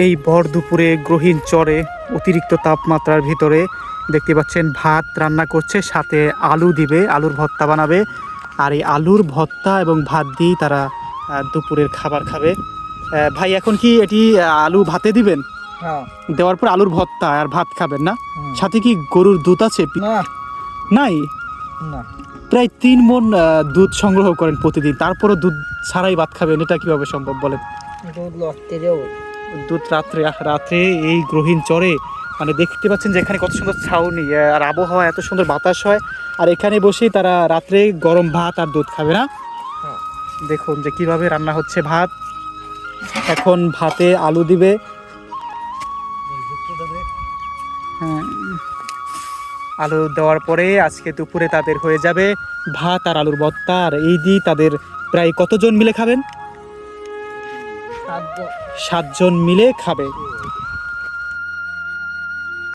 এই ভর দুপুরে গ্রহীণ চরে অতিরিক্ত তাপমাত্রার ভিতরে দেখতে পাচ্ছেন ভাত রান্না করছে, সাথে আলু দিবে, আলুর ভর্তা বানাবে। আর এই আলুর ভর্তা এবং ভাত দিয়েই তারা দুপুরের খাবার খাবে। ভাই এখন কি এটি আলু ভাতে দিবেন? হ্যাঁ। দেওয়ার পর আলুর ভর্তা আর ভাত খাবেন না? হুম। সাথে কি গরুর দুধ আছে? না নাই। না, প্রায় 3 মণ দুধ সংগ্রহ করেন প্রতিদিন, তারপরও দুধ ছাড়াই ভাত খাবেন, এটা কিভাবে সম্ভব বলেন? দুধ লড়তে যাও। দুধ রাত্রে রাত্রে এই গ্রহীণ চরে মানে দেখতে পাচ্ছেন যে এখানে কত সুন্দর ছাউনি আর আবহাওয়া, এত সুন্দর বাতাস হয়, আর এখানে বসেই তারা রাত্রে গরম ভাত আর দুধ খাবে না? হ্যাঁ। দেখুন যে কিভাবে রান্না হচ্ছে ভাত। এখন ভাতে আলু দিবে। হ্যাঁ, আলু দেওয়ার পরে আজকে দুপুরে তাদের হয়ে যাবে ভাত আর আলুর ভর্তা। আর এই দিয়ে তাদের প্রায় কতজন মিলে খাবেন? 7 জন। 7 জন মিলে খাবে।